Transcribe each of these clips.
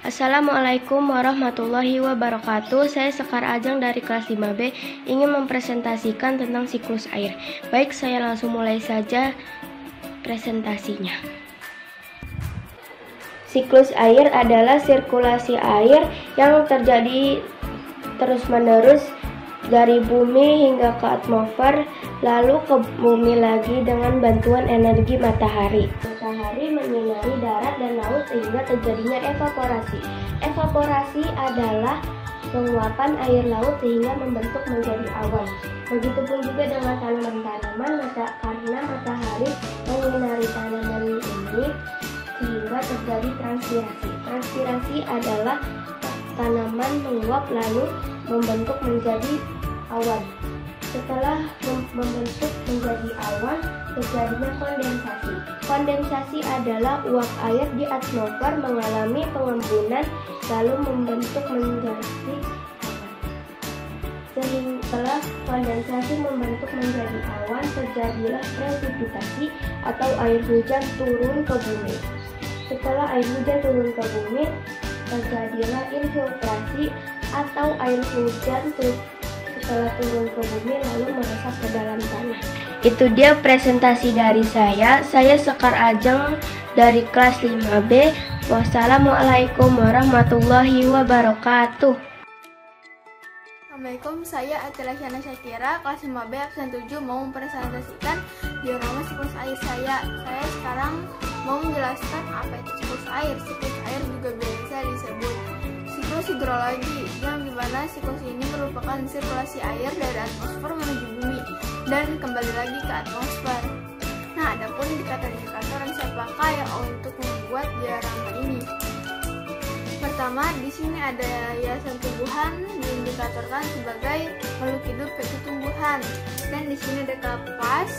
Assalamualaikum warahmatullahi wabarakatuh. Saya Sekar Ajeng dari kelas 5B ingin mempresentasikan tentang siklus air. Baik, saya langsung mulai saja presentasinya. Siklus air adalah sirkulasi air yang terjadi terus-menerus dari bumi hingga ke atmosfer, lalu ke bumi lagi dengan bantuan energi matahari. Matahari menyinari darat dan laut sehingga terjadinya evaporasi. Evaporasi adalah penguapan air laut sehingga membentuk menjadi awan. Begitupun juga dengan tanaman-tanaman, karena matahari menyinari tanaman ini sehingga terjadi transpirasi. Transpirasi adalah tanaman menguap lalu membentuk menjadi awan. Setelah membentuk menjadi awan, terjadinya kondensasi. Kondensasi adalah uap air di atmosfer mengalami pengembunan lalu membentuk menjadi awan. Setelah kondensasi membentuk menjadi awan, terjadilah presipitasi atau air hujan turun ke bumi. Setelah air hujan turun ke bumi, terjadilah infiltrasi atau air hujan setelah turun ke bumi lalu meresap ke dalam tanah. Itu dia presentasi dari saya. Saya Sekar Ajeng dari kelas 5B. Wassalamualaikum warahmatullahi wabarakatuh. Assalamualaikum, saya Atila Syana Syakira, kelas 5B absen 7 mau mempresentasikan diorama siklus air saya. Saya sekarang mau menjelaskan apa itu siklus air. Siklus air juga biasa disebut siklus hidrologi, yang dimana siklus ini merupakan sirkulasi air dari atmosfer menuju bumi dan kembali lagi ke atmosfer. Nah, adapun indikator-indikator yang saya pakai untuk membuat diorama ini. Pertama, di sini ada hiasan tumbuhan diindikatorkan sebagai makhluk hidup yaitu tumbuhan, dan di sini ada kapas.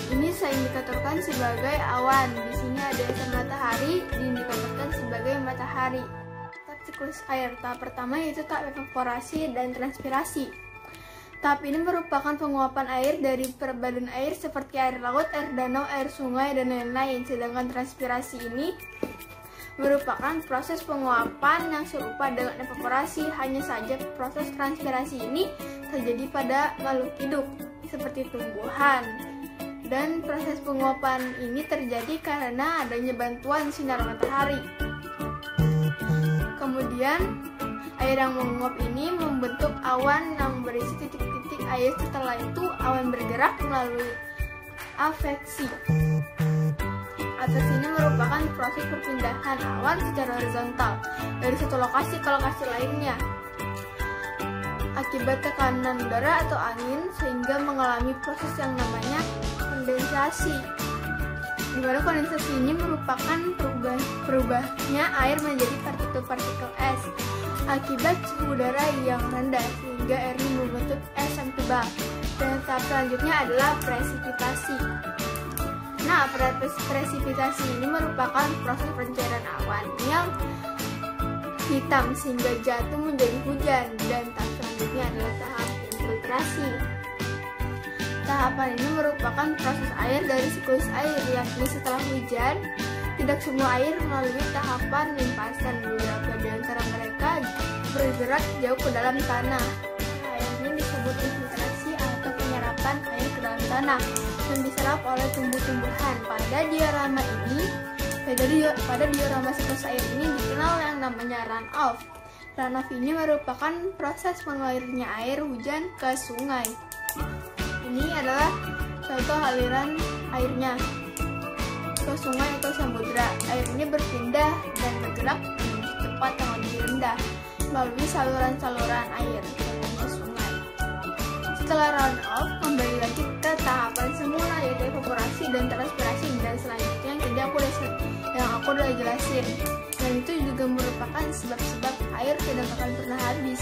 Ini saya indikatorkan sebagai awan. Di sini ada hiasan matahari diindikatorkan sebagai matahari. Siklus air tahap pertama yaitu tahap evaporasi dan transpirasi. Tahap ini merupakan penguapan air dari perbadan air seperti air laut, air danau, air sungai, dan lain-lain. Sedangkan transpirasi ini merupakan proses penguapan yang serupa dengan evaporasi. Hanya saja proses transpirasi ini terjadi pada makhluk hidup seperti tumbuhan. Dan proses penguapan ini terjadi karena adanya bantuan sinar matahari. Kemudian air yang menguap ini membentuk awan yang berisi titik-titik air. Setelah itu awan bergerak melalui adveksi. Adveksi ini merupakan proses perpindahan awan secara horizontal dari satu lokasi ke lokasi lainnya akibat tekanan udara atau angin, sehingga mengalami proses yang namanya kondensasi, di mana kondensasi ini merupakan berubahnya air menjadi partikel-partikel es akibat suhu udara yang rendah, sehingga air ini membentuk es yang tebal. Dan tahap selanjutnya adalah presipitasi. Nah, presipitasi ini merupakan proses pencairan awan yang hitam sehingga jatuh menjadi hujan. Dan tahap selanjutnya adalah tahap infiltrasi. Tahapan ini merupakan proses air dari siklus air, yakni setelah hujan, tidak semua air melalui tahapan limpasan. Beberapa di antara mereka bergerak jauh ke dalam tanah. Air ini disebut infiltrasi atau penyerapan air ke dalam tanah yang diserap oleh tumbuh-tumbuhan. Pada diorama siklus air ini dikenal yang namanya runoff. Runoff ini merupakan proses mengalirnya air hujan ke sungai. Ini adalah contoh aliran airnya ke sungai atau samudra. Air ini berpindah dan bergerak menuju tempat yang lebih rendah melalui saluran-saluran air ke sungai. Setelah runoff, kembali lagi ke tahapan semula yaitu evaporasi dan transpirasi, dan selanjutnya yang aku udah jelasin. Dan itu juga merupakan sebab-sebab air tidak akan pernah habis.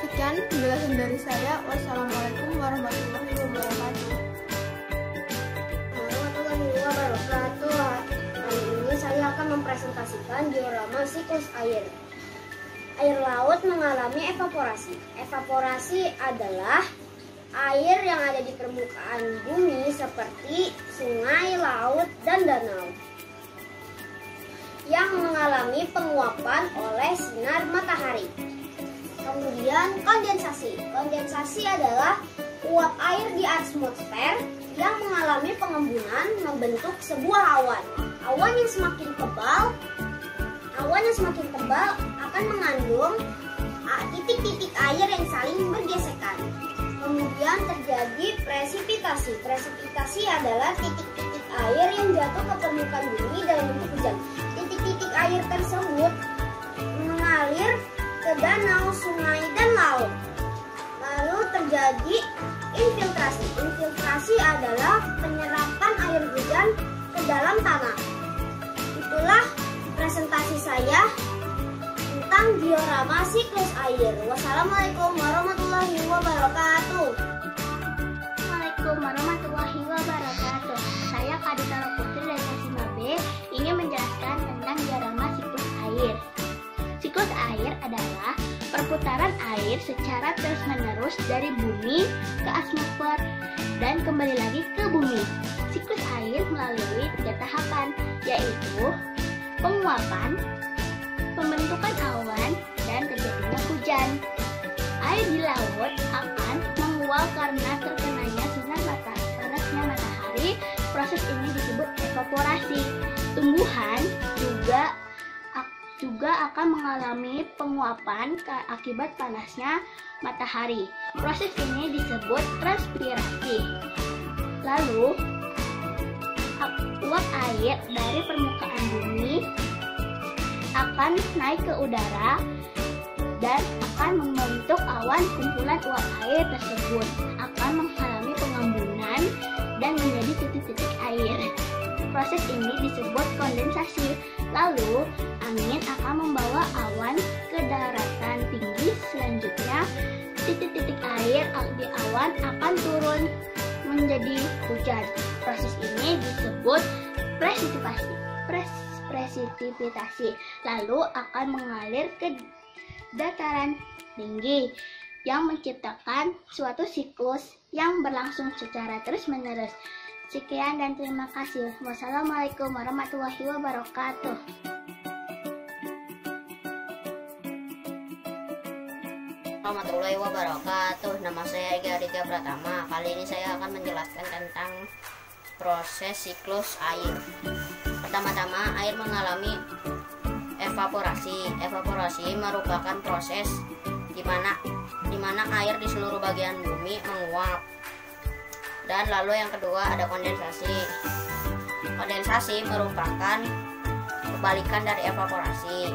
Sekian penjelasan dari saya. Wassalamualaikum warahmatullahi wabarakatuh. Hari ini saya akan mempresentasikan diorama siklus air. Air laut mengalami evaporasi. Evaporasi adalah air yang ada di permukaan bumi seperti sungai, laut, dan danau yang mengalami penguapan oleh sinar matahari. Kemudian kondensasi. Kondensasi adalah uap air di atmosfer yang mengalami pengembunan membentuk sebuah awan. Awan yang semakin tebal akan mengandung titik-titik air yang saling bergesekan. Kemudian terjadi presipitasi. Presipitasi adalah titik-titik air yang jatuh ke permukaan bumi dalam bentuk hujan. Titik-titik air tersebut mengalir ke danau, sungai, dan laut. Lalu terjadi infiltrasi. Infiltrasi adalah penyerapan air hujan ke dalam tanah. Itulah presentasi saya tentang diorama siklus air. Wassalamualaikum warahmatullahi wabarakatuh. Assalamualaikum warahmatullahi wabarakatuh. Saya Kadita Putri dari kelas 5B ingin menjelaskan tentang diorama siklus air. Siklus air adalah perputaran air secara terus-menerus dari bumi ke atmosfer dan kembali lagi ke bumi. Siklus air melalui 3 tahapan, yaitu penguapan, pembentukan awan, dan terjadinya hujan. Air di laut akan menguap karena terkenanya sinar panasnya matahari. Proses ini disebut evaporasi. Tumbuhan juga akan mengalami penguapan akibat panasnya matahari. Proses ini disebut transpirasi. Lalu, uap air dari permukaan bumi akan naik ke udara dan akan membentuk awan. Kumpulan uap air tersebut akan mengalami pengembunan dan menjadi titik-titik air. Proses ini disebut kondensasi. Lalu, angin akan membawa awan ke daratan tinggi. Selanjutnya, titik-titik air di awan akan turun menjadi hujan. Proses ini disebut presipitasi. Lalu akan mengalir ke dataran tinggi yang menciptakan suatu siklus yang berlangsung secara terus-menerus. Sekian dan terima kasih. Wassalamualaikum warahmatullahi wabarakatuh. Warahmatullahi wabarakatuh. Nama saya Ega Aditya Pratama. Kali ini saya akan menjelaskan tentang proses siklus air. Pertama-tama, air mengalami evaporasi. Evaporasi merupakan proses di mana air di seluruh bagian bumi menguap. Dan lalu yang kedua ada kondensasi. Kondensasi merupakan kebalikan dari evaporasi.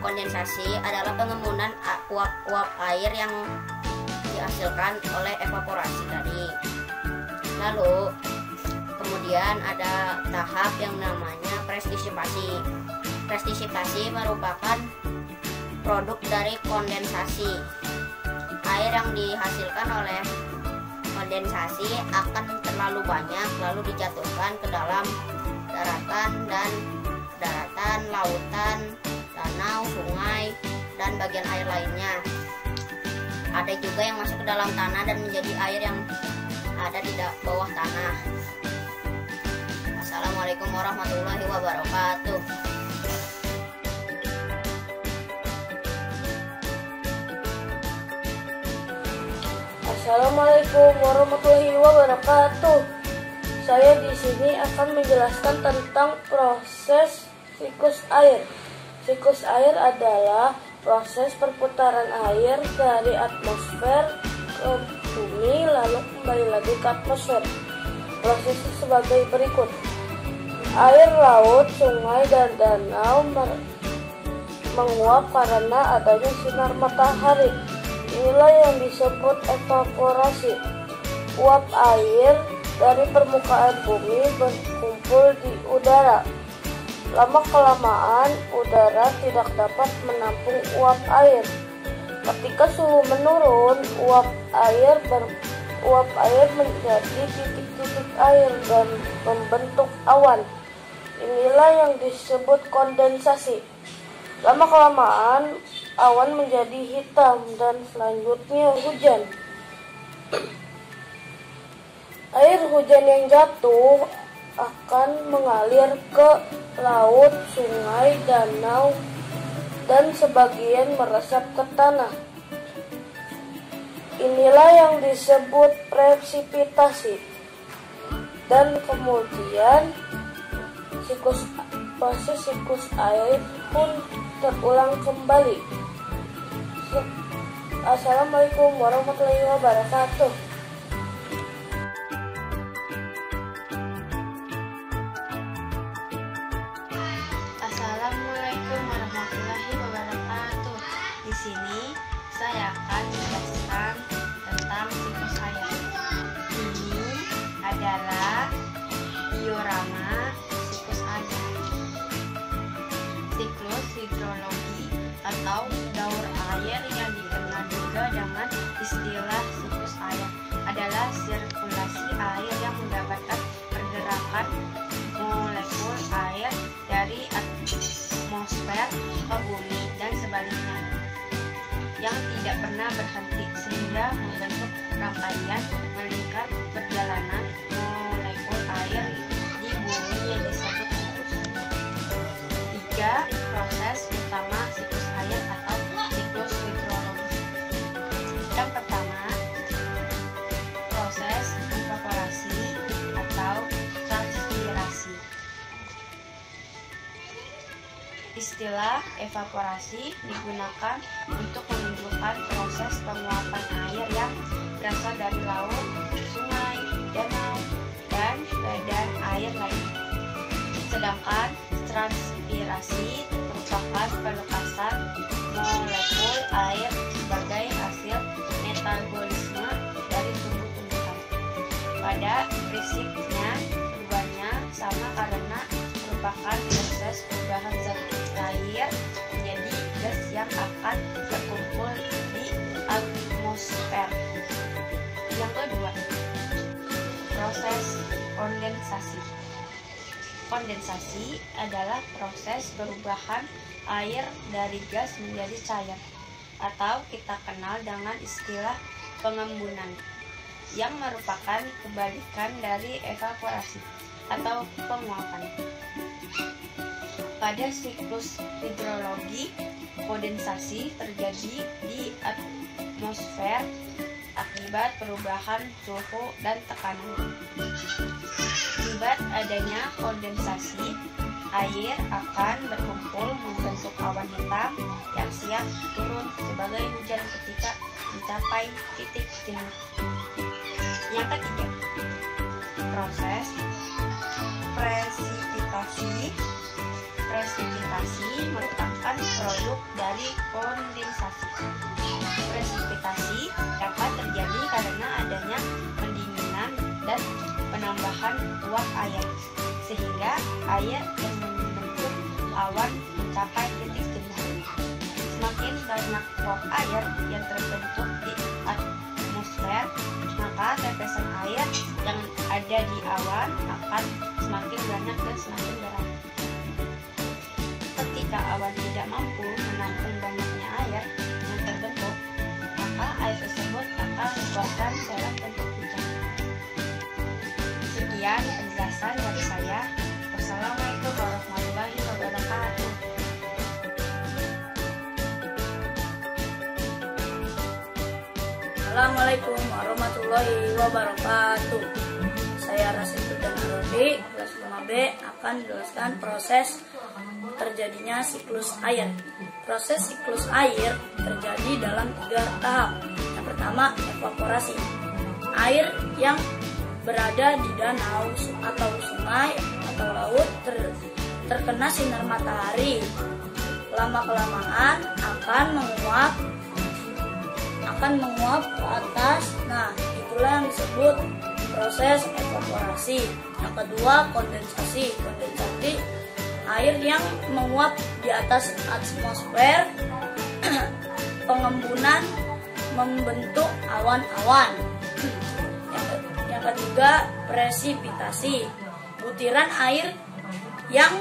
Kondensasi adalah pengembunan uap air yang dihasilkan oleh evaporasi tadi. Lalu kemudian ada tahap yang namanya prestisipasi. Prestisipasi merupakan produk dari kondensasi. Air yang dihasilkan oleh kondensasi akan terlalu banyak lalu dijatuhkan ke dalam daratan, lautan, danau, sungai, dan bagian air lainnya. Ada juga yang masuk ke dalam tanah dan menjadi air yang ada di bawah tanah. Assalamualaikum warahmatullahi wabarakatuh. Assalamualaikum warahmatullahi wabarakatuh. Saya di sini akan menjelaskan tentang proses siklus air. Siklus air adalah proses perputaran air dari atmosfer ke bumi lalu kembali lagi ke atmosfer. Prosesnya sebagai berikut. Air laut, sungai, dan danau menguap karena adanya sinar matahari. Inilah yang disebut evaporasi. Uap air dari permukaan bumi berkumpul di udara. Lama-kelamaan, udara tidak dapat menampung uap air. Ketika suhu menurun, uap air menjadi titik-titik air dan membentuk awan. Inilah yang disebut kondensasi. Lama-kelamaan, awan menjadi hitam dan selanjutnya hujan. Air hujan yang jatuh akan mengalir ke laut, sungai, danau, dan sebagian meresap ke tanah. Inilah yang disebut presipitasi. Dan kemudian proses siklus air pun terulang kembali. Assalamualaikum warahmatullahi wabarakatuh. Assalamualaikum warahmatullahi wabarakatuh. Di sini saya akan menjelaskan tentang siklus air. Ini adalah diorama siklus air. Siklus hidrologi atau daur air yang dikenal juga dengan istilah siklus air adalah sirkulasi air yang mendapatkan pergerakan molekul air dari atmosfer ke bumi dan sebaliknya yang tidak pernah berhenti sehingga membentuk rangkaian melingkar perjalanan molekul air di bumi yang disebut siklus. 3. Proses utama siklus air atau siklus hidrologi. Yang pertama, proses evaporasi atau transpirasi. Istilah evaporasi digunakan untuk menunjukkan proses penguapan air yang berasal dari laut, sungai, danau, dan badan air lainnya. Sedangkan transpirasi merupakan pelekasan molekul air sebagai hasil metabolisme dari tumbuh-tumbuhan. Pada prinsipnya, keduanya sama karena merupakan proses perubahan zat air menjadi gas yang akan berkumpul di atmosfer. Yang kedua, proses kondensasi. Kondensasi adalah proses perubahan air dari gas menjadi cair, atau kita kenal dengan istilah pengembunan, yang merupakan kebalikan dari evaporasi atau penguapan. Pada siklus hidrologi, kondensasi terjadi di atmosfer akibat perubahan suhu dan tekanan. Akibat adanya kondensasi, air akan berkumpul membentuk awan hitam yang siap turun sebagai hujan ketika mencapai titik jenuh. Yang ketiga, proses presipitasi. Presipitasi merupakan produk dari kondensasi. Presipitasi dapat terjadi karena adanya pendinginan dan penambahan uap air, sehingga air yang membentuk awan mencapai titik jenuh. Semakin banyak uap air yang terbentuk di atmosfer, maka tetesan air yang ada di awan akan semakin banyak dan semakin berat. Ketika awan tidak mampu menampung banyaknya air yang terbentuk, maka air tersebut akan membuahkan dalam bentuk hujan. Sekian penjelasan dari saya. Wassalamualaikum warahmatullahi wabarakatuh. Assalamualaikum warahmatullahi wabarakatuh. Saya Rasiduddan Arabi, kelas 5B, akan menjelaskan proses terjadinya siklus air. Proses siklus air terjadi dalam 3 tahap. Yang pertama, evaporasi. Air yang berada di danau atau sungai atau laut terkena sinar matahari, lama-kelamaan akan menguap ke atas. Nah, itulah yang disebut proses evaporasi. Yang kedua, kondensasi. Kondensasi air yang menguap di atas atmosfer, pengembunan membentuk awan-awan. Yang ketiga, presipitasi. Butiran air yang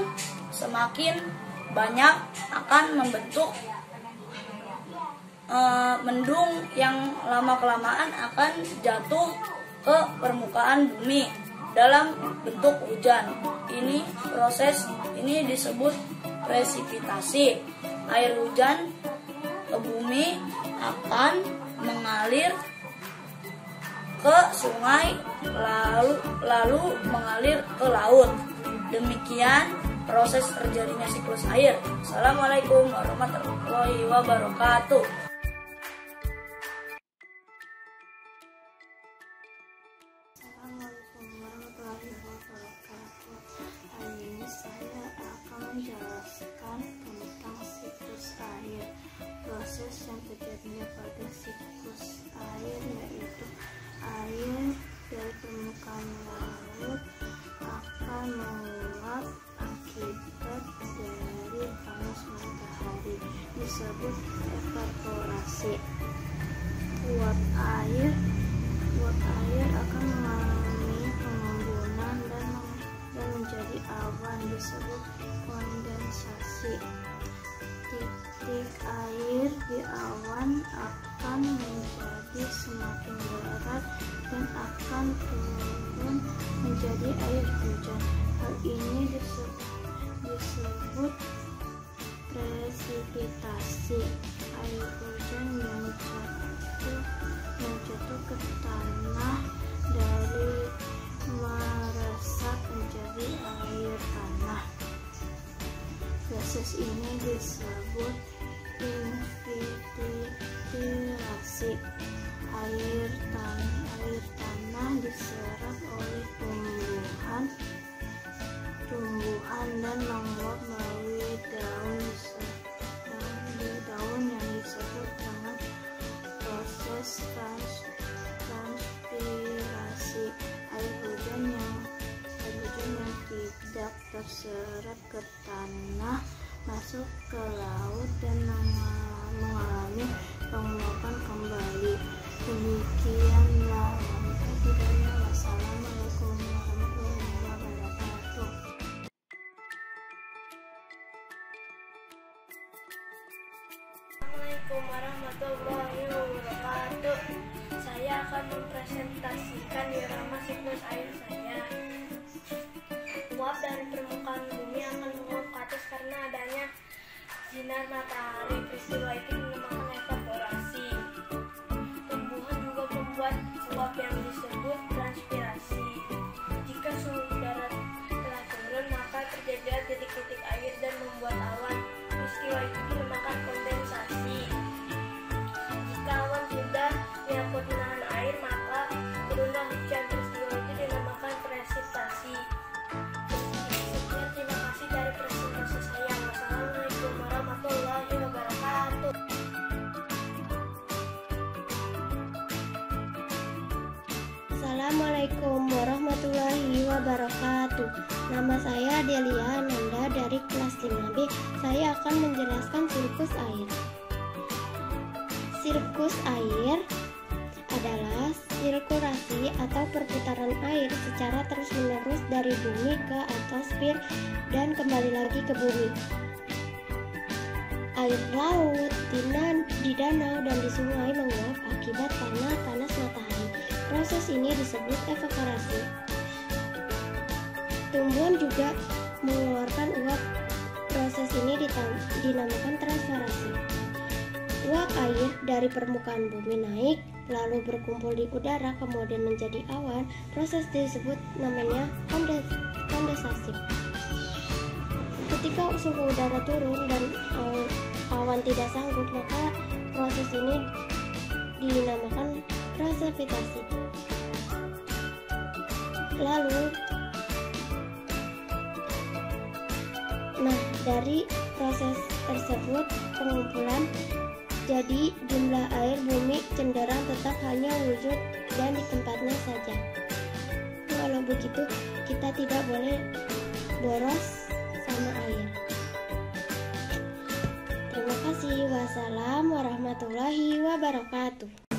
semakin banyak akan membentuk mendung yang lama-kelamaan akan jatuh ke permukaan bumi. dalam bentuk hujan. Proses ini disebut presipitasi. Air hujan ke bumi akan mengalir ke sungai lalu mengalir ke laut. Demikian proses terjadinya siklus air. Assalamualaikum warahmatullahi wabarakatuh. Assalamualaikum warahmatullahi wabarakatuh. Hari ini saya akan menjelaskan tentang siklus air. Proses yang terjadinya pada siklus air yaitu air dari permukaan laut akan menguap akibat dari panas matahari, disebut evaporasi. Uap air akan mengalami pengembunan dan menjadi awan, disebut kondensasi. Titik air di awan akan menjadi semakin berat dan akan turun menjadi air hujan. Hal ini disebut presipitasi. Air hujan yang jatuh ke tanah dari meresap menjadi air tanah. Proses ini disebut infiltrasi. Air tanah diserap oleh tumbuhan dan menguap melalui daun yang disebut dengan proses transpirasi. Air hujan yang tidak terserap ke tanah masuk ke laut dan mengalami penguapan kembali. Demikianlah hidayah. Wassalamualaikum warahmatullahi wabarakatuh. Assalamualaikum warahmatullahi wabarakatuh. Saya akan mempresentasikan diorama siklus air saya. Uap dari permukaan bumi akan menguap ke atas karena adanya sinar matahari. Peristiwa itu dinamakan evaporasi. Tumbuhan juga membuat uap yang disebut transpirasi. Jika suhu udara telah turun, maka terjadilah titik-titik air dan membuat awan. Peristiwa itu dinamakan kondensasi. Jika awan sudah menyangkut menahan air, maka turunlah hujan. Peristiwa itu dinamakan presipitasi. Sekian, terima kasih dari presentasi saya. Wassalamualaikum warahmatullahi wabarakatuh. Assalamualaikum warahmatullahi wabarakatuh. Nama saya Delia Nanda dari kelas 5B. Saya akan menjelaskan siklus air. Siklus air adalah sirkulasi atau perputaran air secara terus-menerus dari bumi ke atmosfer dan kembali lagi ke bumi. Air laut, di danau dan di sungai menguap akibat karena panas matahari. Proses ini disebut evaporasi. Tumbuhan juga mengeluarkan uap. Proses ini dinamakan transpirasi. Uap air dari permukaan bumi naik, lalu berkumpul di udara, kemudian menjadi awan. Proses disebut namanya kondensasi. Ketika suhu udara turun dan awan tidak sanggup, maka proses ini dinamakan presipitasi. Dari proses tersebut pengumpulan, jadi jumlah air bumi cenderung tetap hanya wujud dan di tempatnya saja. Kalau begitu, kita tidak boleh boros sama air. Terima kasih. Wassalamualaikum warahmatullahi wabarakatuh.